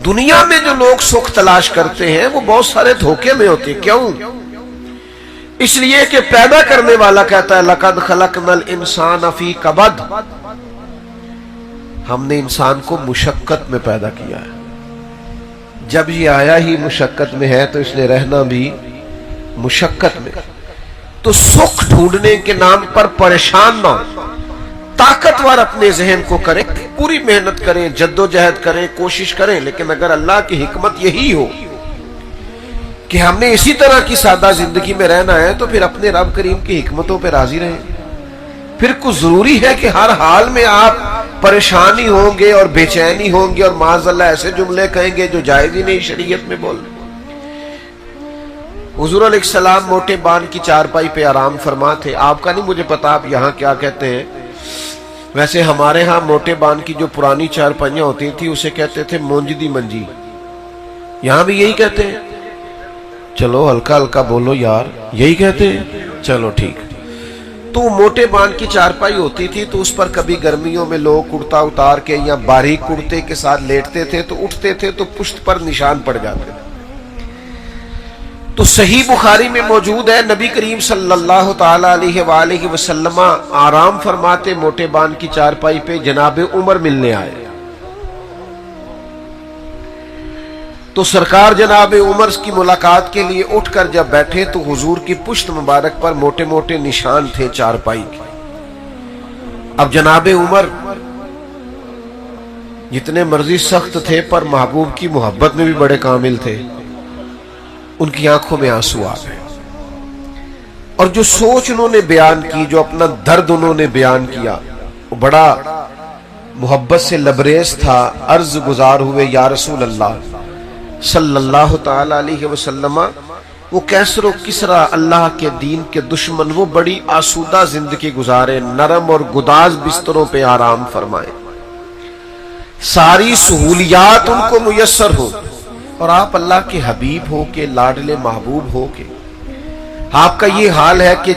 دنیا میں جو لوگ سکھ تلاش کرتے ہیں وہ بہت سارے دھوکے میں ہوتے ہیں. کیوں؟ اس لیے کہ پیدا کرنے والا کہتا ہے لَقَدْ خَلَقْنَا الْإِنسَانَ فِي كَبَدٍ، ہم نے انسان کو مشقت میں پیدا کیا ہے. جب یہ آیا ہی مشقت میں ہے تو اس نے رہنا بھی مشقت میں. تو سکھ ڈھونڈنے کے نام پر پریشان نہ ہو، طاقتور اپنے ذہن کو کریں، پوری محنت کریں، جد و جہد کریں، کوشش کریں. لیکن اگر اللہ کی حکمت یہی ہو کہ ہم نے اسی طرح کی سادہ زندگی میں رہنا ہے تو پھر اپنے رب کریم کی حکمتوں پہ راضی رہیں. پھر کچھ ضروری ہے کہ ہر حال میں آپ پریشانی ہوں گے اور بے چینی ہوں گے اور معاذ اللہ ایسے جملے کہیں گے جو جائز ہی نہیں شریعت میں بولنے. حضور علیہ السلام موٹے بان کی چارپائی پہ آرام فرما تھے. آپ کا نہیں مجھے پتا آپ یہاں کیا کہتے ہیں، ویسے ہمارے ہاں موٹے بان کی جو پرانی چارپائیاں ہوتی تھی اسے کہتے تھے مونجدی منجی. یہاں بھی یہی کہتے ہیں؟ چلو ہلکا ہلکا بولو یار، یہی کہتے ہیں؟ چلو ٹھیک. تو موٹے بان کی چارپائی ہوتی تھی تو اس پر کبھی گرمیوں میں لوگ کرتا اتار کے یا باریک کرتے کے ساتھ لیٹتے تھے تو اٹھتے تھے تو پشت پر نشان پڑ جاتے تھے. تو صحیح بخاری میں موجود ہے نبی کریم صلی اللہ تعالی علیہ وآلہ وسلم آرام فرماتے موٹے بان کی چارپائی پہ جناب عمر ملنے آئے. تو سرکار جناب عمر کی ملاقات کے لیے اٹھ کر جب بیٹھے تو حضور کی پشت مبارک پر موٹے موٹے نشان تھے چارپائی کے. اب جناب عمر جتنے مرضی سخت تھے پر محبوب کی محبت میں بھی بڑے کامل تھے. ان کی آنکھوں میں آنسو آ گئے اور جو سوچ انہوں نے بیان کی، جو اپنا درد انہوں نے بیان کیا، وہ بڑا محبت سے لبریز تھا. عرض گزار ہوئے یا رسول اللہ صلی اللہ تعالی علیہ وسلم، وہ کیسر و کسرا اللہ کے دین کے دشمن وہ بڑی آسودہ زندگی گزارے، نرم اور گداز بستروں پہ آرام فرمائے، ساری سہولیات ان کو میسر ہو، اور آپ اللہ کے حبیب ہو کے لاڈلے محبوب ہو کے آپ کا یہ حال ہے کہ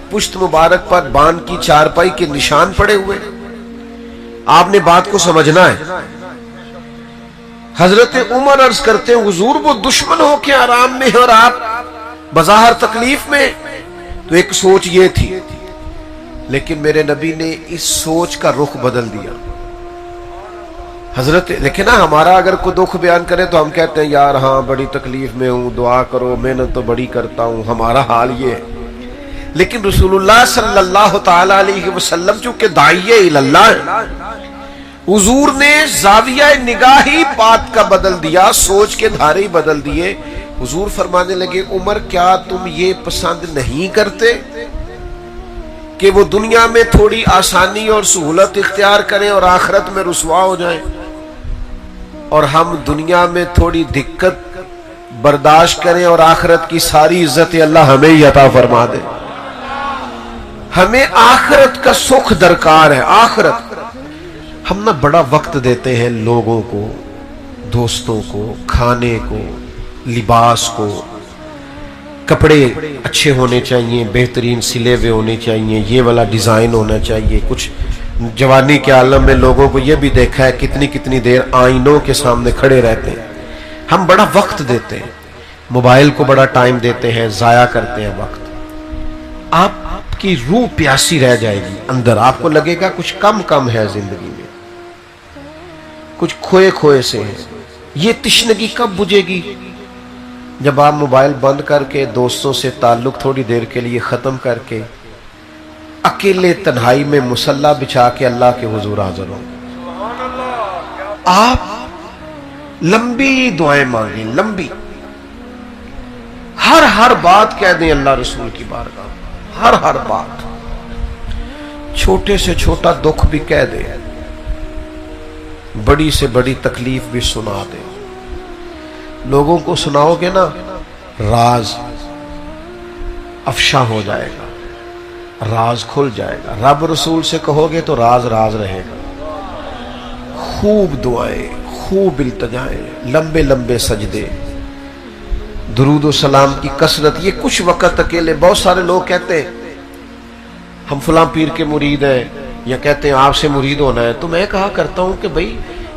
پشت مبارک پر بان کی چارپائی کے نشان پڑے ہوئے. آپ نے بات کو سمجھنا ہے. حضرت عمر عرض کرتے ہیں حضور وہ دشمن ہو کے آرام میں اور آپ بظاہر تکلیف میں. تو ایک سوچ یہ تھی، لیکن میرے نبی نے اس سوچ کا رخ بدل دیا. حضرت دیکھیں نا، ہمارا اگر کوئی دکھ بیان کرے تو ہم کہتے ہیں یار ہاں بڑی تکلیف میں ہوں، دعا کرو، محنت تو بڑی کرتا ہوں، ہمارا حال یہ ہے. لیکن رسول اللہ صلی اللہ تعالی علیہ وسلم چونکہ داعیہ اللہ ہے، حضور نے زاویہ نگاہی بات کا بدل دیا، سوچ کے دھارے بدل دیے. حضور فرمانے لگے عمر کیا تم یہ پسند نہیں کرتے کہ وہ دنیا میں تھوڑی آسانی اور سہولت اختیار کریں اور آخرت میں رسوا ہو جائیں، اور ہم دنیا میں تھوڑی دقت برداشت کریں اور آخرت کی ساری عزت اللہ ہمیں ہی عطا فرما دے. ہمیں آخرت کا سکھ درکار ہے. آخرت ہم نہ بڑا وقت دیتے ہیں لوگوں کو، دوستوں کو، کھانے کو، لباس کو. کپڑے اچھے ہونے چاہیے، بہترین سلے ہوئے ہونے چاہیے، یہ والا ڈیزائن ہونا چاہیے. کچھ جوانی کے عالم میں لوگوں کو یہ بھی دیکھا ہے کتنی کتنی دیر آئینوں کے سامنے کھڑے رہتے ہیں. ہم بڑا وقت دیتے ہیں، موبائل کو بڑا ٹائم دیتے ہیں، ضائع کرتے ہیں وقت. آپ کی روح پیاسی رہ جائے گی اندر، آپ کو لگے گا کچھ کم ہے زندگی میں، کچھ کھوئے کھوئے سے ہیں. یہ تشنگی کب بجھے گی؟ جب آپ موبائل بند کر کے دوستوں سے تعلق تھوڑی دیر کے لیے ختم کر کے اکیلے تنہائی میں مصلی بچھا کے اللہ کے حضور حاضر ہوں. آپ لمبی دعائیں مانگیں، لمبی، ہر بات کہہ دیں اللہ رسول کی بارگاہ میں، ہر بات، چھوٹے سے چھوٹا دکھ بھی کہہ دیں، بڑی سے بڑی تکلیف بھی سنا دیں. لوگوں کو سناؤ گے نا راز افشا ہو جائے گا، راز کھل جائے گا. رب رسول سے کہو گے تو راز رہے گا. خوب دعائیں، خوب التجائیں، لمبے سجدے، درود و سلام کی کثرت. یہ کچھ وقت اکیلے. بہت سارے لوگ کہتے ہیں ہم فلاں پیر کے مرید ہیں، یا کہتے ہیں آپ سے مرید ہونا ہے. تو میں کہا کرتا ہوں کہ بھئی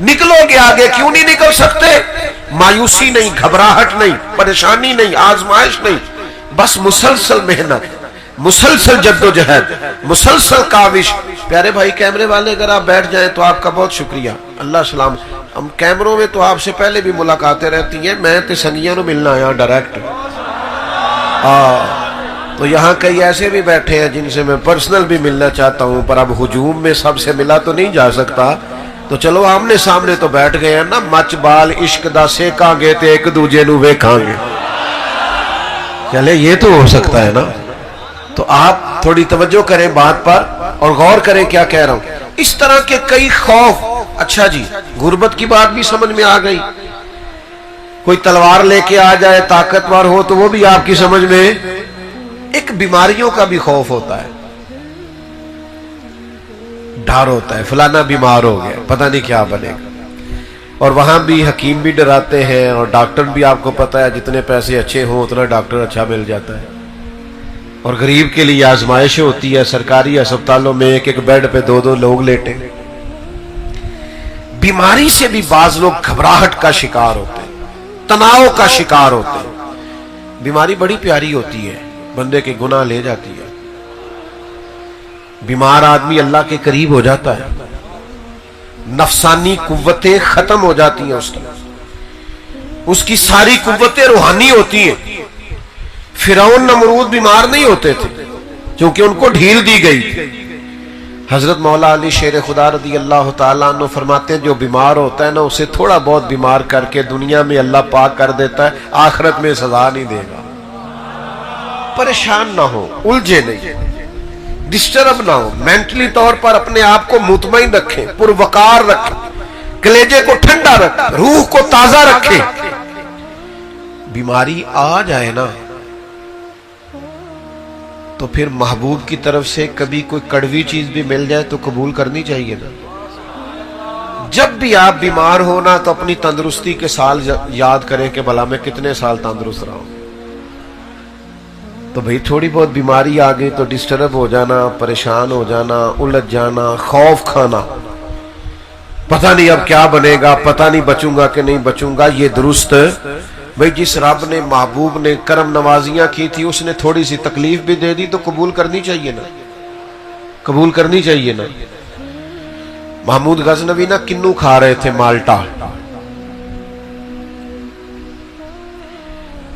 نکلو گے آگے، کیوں نہیں نکل سکتے؟ مایوسی نہیں، گھبراہٹ نہیں، پریشانی نہیں، آزمائش نہیں، بس مسلسل محنت، مسلسل جد و جہد، مسلسل کاوش۔ پیارے بھائی کیمرے والے اگر آپ بیٹھ جائیں تو آپ کا بہت شکریہ، اللہ سلام۔ ہم کیمروں میں تو آپ سے پہلے بھی ملاقاتیں رہتی ہیں، میں تے سنگیاں نو ملنا آیا ڈائریکٹ، تو یہاں کئی ایسے بھی بیٹھے ہیں جن سے میں پرسنل بھی ملنا چاہتا ہوں، پر اب ہجوم میں سب سے ملا تو نہیں جا سکتا، تو چلو آمنے سامنے تو بیٹھ گئے ہیں نا، مچ بال عشق دا سیکاں گے تے ایک دوجے نو ویکھاں گے، چلے یہ تو ہو سکتا ہے نا۔ تو آپ تھوڑی توجہ کریں بات پر اور غور کریں کیا کہہ رہا ہوں۔ اس طرح کے کئی خوف۔ اچھا جی، غربت کی بات بھی سمجھ میں آ گئی، کوئی تلوار لے کے آ جائے طاقتور ہو تو وہ بھی آپ کی سمجھ میں۔ ایک بیماریوں کا بھی خوف ہوتا ہے، ڈر ہوتا ہے فلانا بیمار ہو گیا، پتہ نہیں کیا بنے گا، اور وہاں بھی حکیم بھی ڈراتے ہیں اور ڈاکٹر بھی، آپ کو پتہ ہے جتنے پیسے اچھے ہوں اتنا ڈاکٹر اچھا مل جاتا ہے، اور غریب کے لیے آزمائش ہوتی ہے، سرکاری ہسپتالوں میں ایک ایک بیڈ پہ دو دو لوگ لیٹے۔ بیماری سے بھی بعض لوگ گھبراہٹ کا شکار ہوتے ہیں، تناؤ کا شکار ہوتے ہیں۔ بیماری بڑی پیاری ہوتی ہے، بندے کے گناہ لے جاتی ہے، بیمار آدمی اللہ کے قریب ہو جاتا ہے، نفسانی قوتیں ختم ہو جاتی ہیں، اس کی ساری قوتیں روحانی ہوتی ہیں۔ فرعون نمرود بیمار نہیں ہوتے تھے کیونکہ ان کو ڈھیل دی گئی تھی۔ حضرت مولا علی شیر خدا رضی اللہ تعالیٰ عنہ فرماتے ہیں جو بیمار ہوتا ہے نا اسے تھوڑا بہت بیمار کر کے دنیا میں اللہ پاک کر دیتا ہے، آخرت میں سزا نہیں دے گا۔ پریشان نہ ہو، الجھے نہیں، ڈسٹرب نہ ہو، مینٹلی طور پر اپنے آپ کو مطمئن رکھیں، پروقار رکھیں، کلیجے کو ٹھنڈا رکھیں، روح کو تازہ رکھیں۔ بیماری آ جائے نا تو پھر محبوب کی طرف سے کبھی کوئی کڑوی چیز بھی مل جائے تو قبول کرنی چاہیے نا۔ جب بھی آپ بیمار ہونا تو اپنی تندرستی کے سال یاد کریں کہ بھلا میں کتنے سال تندرست رہا ہوں۔ تو بھئی تھوڑی بہت بیماری آ گئی تو ڈسٹرب ہو جانا، پریشان ہو جانا، الجھ جانا، خوف کھانا، پتہ نہیں اب کیا بنے گا، پتہ نہیں بچوں گا کہ نہیں بچوں گا، یہ درست بھئی جس رب نے محبوب نے کرم نوازیاں کی تھی اس نے تھوڑی سی تکلیف بھی دے دی تو قبول کرنی چاہیے نا، قبول کرنی چاہیے نا۔ محمود غزنوی نا کنو کھا رہے تھے مالٹا،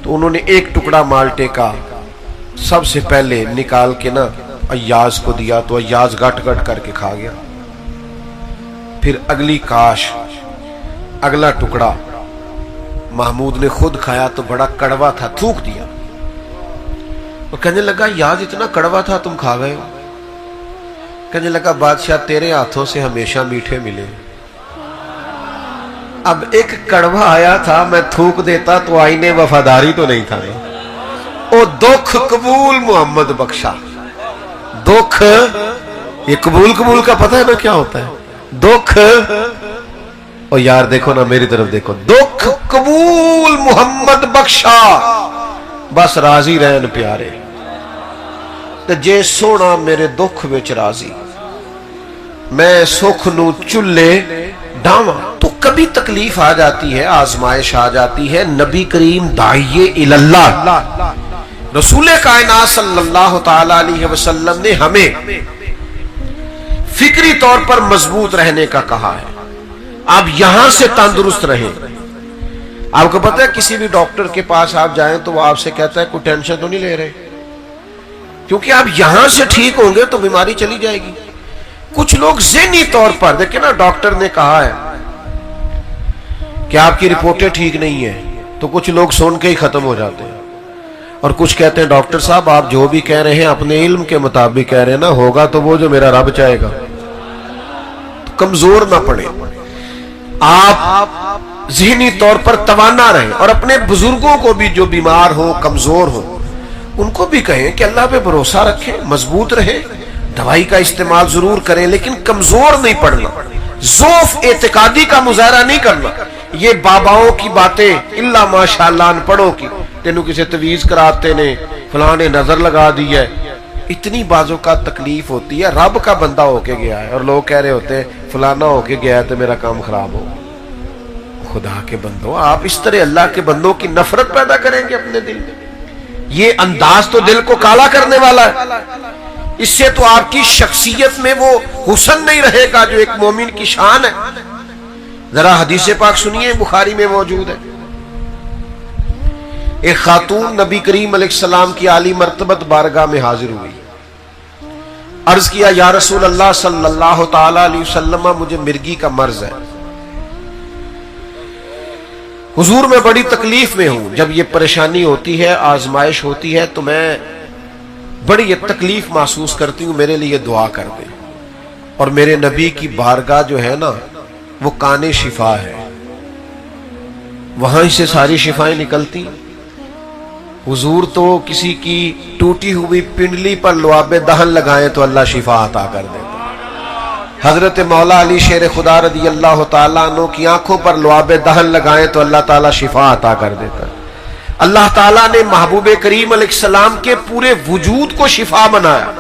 تو انہوں نے ایک ٹکڑا مالٹے کا سب سے پہلے نکال کے نا ایاز کو دیا تو ایاز گٹ گٹ کر کے کھا گیا، پھر اگلی کاش اگلا ٹکڑا محمود نے خود کھایا تو بڑا کڑوا تھا، تھوک دیا، اور کہنے لگا یاد اتنا کڑوا تھا تم کھا گئے ہو؟ کہنے لگا بادشاہ تیرے ہاتھوں سے ہمیشہ میٹھے ملے، اب ایک کڑوا آیا تھا میں تھوک دیتا تو آئینے وفاداری تو نہیں تھا۔ او دکھ قبول محمد بخشا، دکھ یہ قبول کا پتہ ہے نا کیا ہوتا ہے؟ دکھ، اور یار دیکھو نا میری طرف دیکھو، دکھ قبول محمد بخشا، بس راضی رہن پیارے، تے جے سونا میرے دکھ وچ راضی، میں سکھ نو چلے ڈاواں۔ تو کبھی تکلیف آ جاتی ہے، آزمائش آ جاتی ہے، نبی کریم داعیے اللہ رسول کائنات صلی اللہ تعالی علیہ وسلم نے ہمیں فکری طور پر مضبوط رہنے کا کہا ہے۔ آپ یہاں سے تندرست رہیں۔ آپ کو پتہ ہے کسی بھی ڈاکٹر کے پاس آپ جائیں تو وہ آپ سے کہتا ہے کوئی ٹینشن تو نہیں لے رہے، کیونکہ آپ یہاں سے ٹھیک ہوں گے تو بیماری چلی جائے گی۔ کچھ لوگ ذہنی طور پر دیکھیں نا، ڈاکٹر نے کہا ہے کہ آپ کی رپورٹیں ٹھیک نہیں ہیں تو کچھ لوگ سن کے ہی ختم ہو جاتے ہیں، اور کچھ کہتے ہیں ڈاکٹر صاحب آپ جو بھی کہہ رہے ہیں اپنے علم کے مطابق کہہ رہے ہیں نا، ہوگا تو وہ جو میرا رب چاہے گا۔ کمزور نہ پڑے، آپ ذہنی طور پر توانا رہیں، اور اپنے بزرگوں کو بھی جو بیمار ہو کمزور ہو ان کو بھی کہیں کہ اللہ پہ بھروسہ رکھیں، مضبوط رہیں، دوائی کا استعمال ضرور کریں لیکن کمزور نہیں پڑنا، ضعف اعتقادی کا مظاہرہ نہیں کرنا۔ یہ باباؤں کی باتیں اللہ ماشاءاللہ ان پڑھوں کی، تینوں کسی تویز کراتے نے، فلاں نے نظر لگا دی ہے، اتنی بازوں کا تکلیف ہوتی ہے۔ رب کا بندہ ہو کے گیا ہے اور لوگ کہہ رہے ہوتے ہیں فلانا ہو کے گیا تو میرا کام خراب ہو. خدا کے بندو، آپ اس طرح اللہ کے بندوں کی نفرت پیدا کریں گے اپنے دل میں؟ یہ انداز تو دل کو کالا کرنے والا ہے. اس سے تو آپ کی شخصیت میں وہ حسن نہیں رہے گا جو ایک مومن کی شان ہے. ذرا حدیث پاک سنیے، بخاری میں موجود ہے. ایک خاتون نبی کریم علیہ السلام کی عالی مرتبت بارگاہ میں حاضر ہوئی. عرض کیا، یا رسول اللہ صلی اللہ تعالی علیہ وسلم، مجھے مرگی کا مرض ہے. حضور میں بڑی تکلیف میں ہوں. جب یہ پریشانی ہوتی ہے، آزمائش ہوتی ہے، تو میں بڑی یہ تکلیف محسوس کرتی ہوں، میرے لیے دعا کر دیں. اور میرے نبی کی بارگاہ جو ہے نا، وہ کان شفا ہے، وہاں سے ساری شفائیں نکلتی. حضور تو کسی کی ٹوٹی ہوئی پنڈلی پر لعاب دہن لگائیں تو اللہ شفا عطا کر دیتا. حضرت مولا علی شیر خدا رضی اللہ تعالیٰ عنہ کی آنکھوں پر لعاب دہن لگائیں تو اللہ تعالیٰ شفا عطا کر دیتا. اللہ تعالیٰ نے محبوب کریم علیہ السلام کے پورے وجود کو شفا بنایا.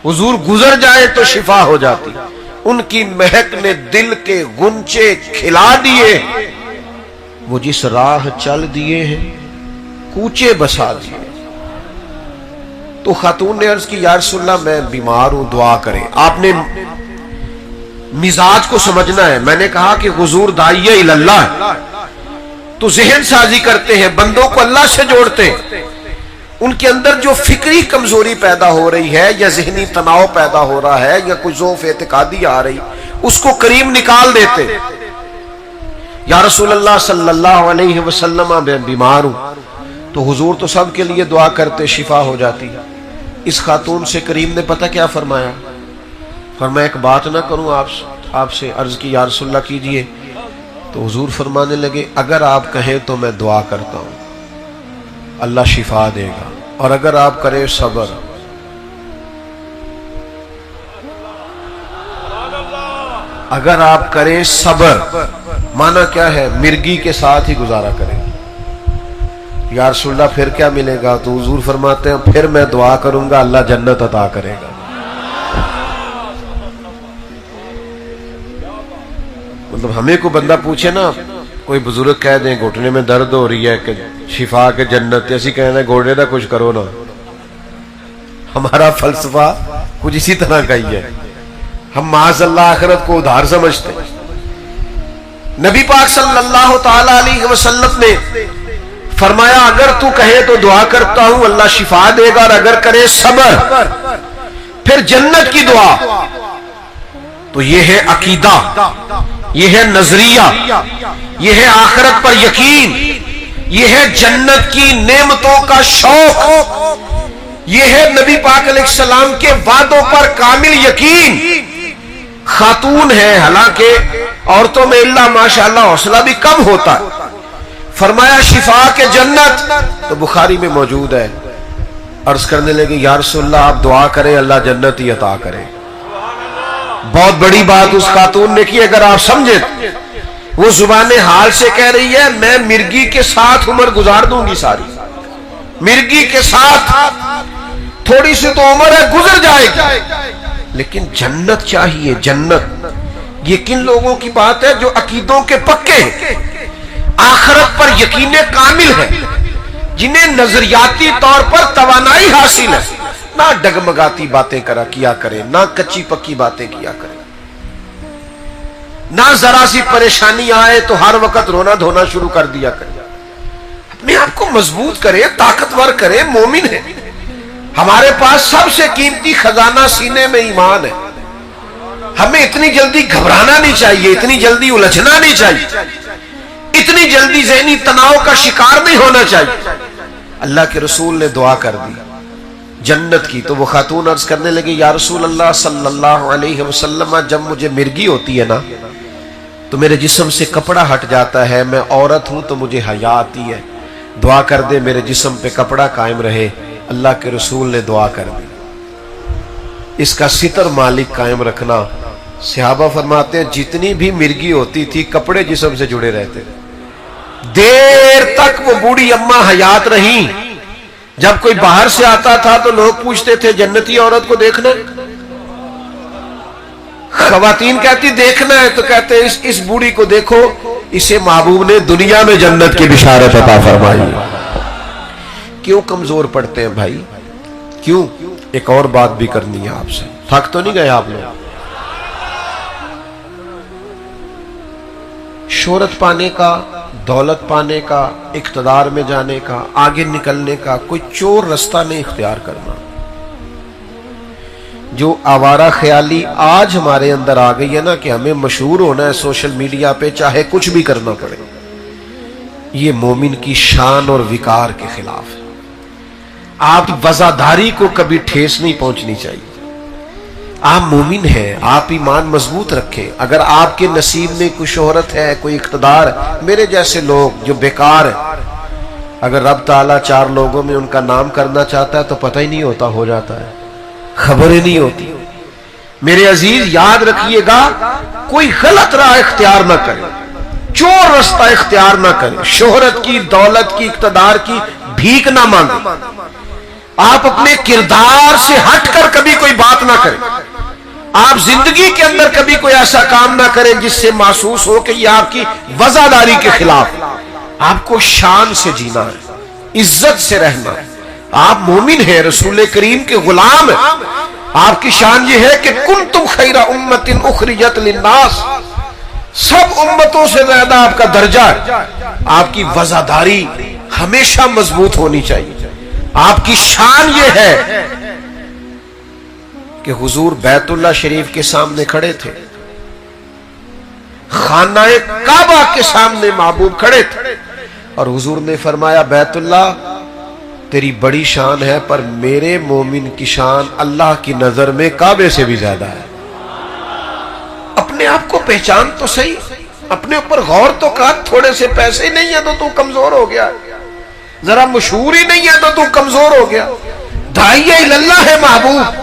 حضور گزر جائے تو شفا ہو جاتی. ان کی مہک نے دل کے غنچے کھلا دیے. وہ جس راہ چل دیے ہیں کوچے بسا دیے. تو خاتون نے عرض کی، یا رسول اللہ میں بیمار ہوں، دعا کریں. آپ نے مزاج کو سمجھنا ہے. میں نے کہا کہ حضور داعیہ اللہ ہے، تو ذہن سازی کرتے ہیں، بندوں کو اللہ سے جوڑتے ہیں. ان کے اندر جو فکری کمزوری پیدا ہو رہی ہے، یا ذہنی تناؤ پیدا ہو رہا ہے، یا کوئی ضعف اعتقادی آ رہی، اس کو کریم نکال دیتے. یا رسول اللہ صلی اللہ علیہ وسلم میں بیمار ہوں. تو حضور تو سب کے لیے دعا کرتے، شفا ہو جاتی. اس خاتون سے کریم نے پتہ کیا فرمایا؟ فرمایا ایک بات نہ کروں آپ سے؟ عرض کی، یا رسول اللہ کیجئے. تو حضور فرمانے لگے، اگر آپ کہیں تو میں دعا کرتا ہوں، اللہ شفا دے گا. اور اگر آپ کریں صبر. اگر آپ کریں صبر، معنی کیا ہے؟ مرگی کے ساتھ ہی گزارا کریں. یا رسول اللہ پھر کیا ملے گا؟ تو حضور فرماتے ہیں پھر میں دعا کروں گا، اللہ جنت عطا کرے گا. مطلب ہمیں کوئی بندہ پوچھے نا، کوئی بزرگ کہہ دیں گھٹنے میں درد ہو رہی ہے کہ شفا کے جنت، ایسی کہنا ہے گھوڑے دا کچھ کرو نا. ہمارا فلسفہ کچھ اسی طرح کا ہی ہے. ہم معاذ اللہ آخرت کو ادھار سمجھتے ہیں. نبی پاک صلی اللہ تعالی علیہ وسلم نے فرمایا، اگر تو کہے تو دعا کرتا ہوں، اللہ شفا دے گا. اور اگر کرے صبر، پھر جنت کی دعا. تو یہ ہے عقیدہ، یہ ہے نظریہ، یہ ہے آخرت پر یقین، یہ ہے جنت کی نعمتوں کا شوق، یہ ہے نبی پاک علیہ السلام کے وعدوں پر کامل یقین. خاتون ہے، حالانکہ عورتوں میں اللہ ماشاءاللہ حوصلہ بھی کم ہوتا ہے. فرمایا شفا کے جنت، تو بخاری میں موجود ہے. عرض کرنے لگے، یا رسول اللہ آپ دعا کریں، اللہ جنت ہی عطا کرے. بہت بڑی بات اس خاتون نے کی. اگر آپ سمجھے، وہ زبان حال سے کہہ رہی ہے میں مرگی کے ساتھ عمر گزار دوں گی ساری. مرگی کے ساتھ تھوڑی سی تو عمر ہے، گزر جائے گی، لیکن جنت چاہیے. جنت یہ کن لوگوں کی بات ہے؟ جو عقیدوں کے پکے ہیں، آخرت پر یقین کامل ہے، جنہیں نظریاتی طور پر توانائی حاصل ہے. نہ ڈگمگاتی باتیں کیا کریں، نہ کچی پکی باتیں کیا کریں، نہ ذرا سی پریشانی آئے تو ہر وقت رونا دھونا شروع کر دیا کریں. اپنے آپ کو مضبوط کریں، طاقتور کریں. مومن ہے، ہمارے پاس سب سے قیمتی خزانہ سینے میں ایمان ہے. ہمیں اتنی جلدی گھبرانا نہیں چاہیے، اتنی جلدی الجھنا نہیں چاہیے، اتنی جلدی ذہنی تناؤ کا شکار نہیں ہونا چاہیے. اللہ کے رسول نے دعا کر دی جنت کی. تو وہ خاتون عرض کرنے لگی، یا رسول اللہ صلی اللہ علیہ وسلم، جب مجھے مرگی ہوتی ہے نا تو میرے جسم سے کپڑا ہٹ جاتا ہے. میں عورت ہوں تو مجھے حیا آتی ہے. دعا کر دے میرے جسم پہ کپڑا قائم رہے. اللہ کے رسول نے دعا کر دی. اس کا ستر مالک قائم رکھنا. صحابہ فرماتے ہیں جتنی بھی مرگی ہوتی تھی کپڑے جسم سے جڑے رہتے. دیر تک وہ بوڑھی اماں حیات رہیں. جب کوئی باہر سے آتا تھا تو لوگ پوچھتے تھے جنتی عورت کو دیکھنا. خواتین کہتی دیکھنا ہے تو کہتے اس بوڑھی کو دیکھو، اسے محبوب نے دنیا میں جنت کی بشارت عطا فرمائی۔ کیوں کمزور پڑتے ہیں بھائی؟ کیوں؟ ایک اور بات بھی کرنی ہے آپ سے، تھک تو نہیں گئے آپ لوگ؟ شہرت پانے کا، دولت پانے کا، اقتدار میں جانے کا، آگے نکلنے کا کوئی چور رستہ نہیں اختیار کرنا۔ جو آوارہ خیالی آج ہمارے اندر آ گئی ہے نا کہ ہمیں مشہور ہونا ہے سوشل میڈیا پہ چاہے کچھ بھی کرنا پڑے، یہ مومن کی شان اور وقار کے خلاف ہے۔ آپ وزاداری کو کبھی ٹھیس نہیں پہنچنی چاہیے۔ آپ مومن ہیں، آپ ایمان مضبوط رکھیں۔ اگر آپ کے نصیب میں کوئی شہرت ہے، کوئی اقتدار، میرے جیسے لوگ جو بیکار ہیں، اگر رب تعالیٰ چار لوگوں میں ان کا نام کرنا چاہتا ہے تو پتہ ہی نہیں ہوتا، ہو جاتا ہے، خبر ہی نہیں ہوتی۔ میرے عزیز یاد رکھیے گا، کوئی غلط راہ اختیار نہ کرے، چور رستہ اختیار نہ کرے، شہرت کی، دولت کی، اقتدار کی بھیک نہ مانگے۔ آپ اپنے کردار سے ہٹ کر کبھی کوئی بات نہ کریں۔ آپ زندگی کے اندر کبھی کوئی ایسا کام نہ کریں جس سے محسوس ہو کہ یہ آپ کی وزاداری کے خلاف۔ آپ کو شان سے جینا ہے، عزت سے رہنا ہے۔ آپ مومن ہیں، رسول کریم کے غلام ہیں۔ آپ کی شان یہ ہے کہ کنتم خیر امت اخرجت للناس، سب امتوں سے زیادہ آپ کا درجہ ہے۔ آپ کی وزاداری ہمیشہ مضبوط ہونی چاہیے۔ آپ کی شان یہ ہے کہ حضور بیت اللہ شریف کے سامنے کھڑے تھے، خانہ کعبہ کے سامنے محبوب کھڑے تھے، اور حضور نے فرمایا بیت اللہ تیری بڑی شان ہے، پر میرے مومن کی شان اللہ کی نظر میں کعبے سے بھی زیادہ ہے۔ اپنے آپ کو پہچان تو صحیح، اپنے اوپر غور تو کر۔ تھوڑے سے پیسے نہیں ہیں تو کمزور ہو گیا، ذرا مشہور ہی نہیں ہے تو کمزور ہو گیا۔ داعی اللہ ہے محبوب،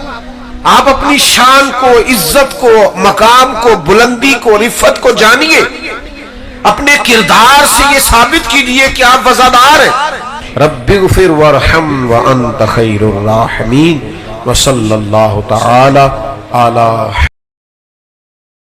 آپ اپنی شان کو، عزت کو، مقام کو، بلندی کو، رفت کو جانیے۔ اپنے کردار سے یہ ثابت کیجئے کہ آپ وزادار ہیں۔ رب اغفر وارحم وانت خیر الراحمین، وصلی اللہ تعالی علی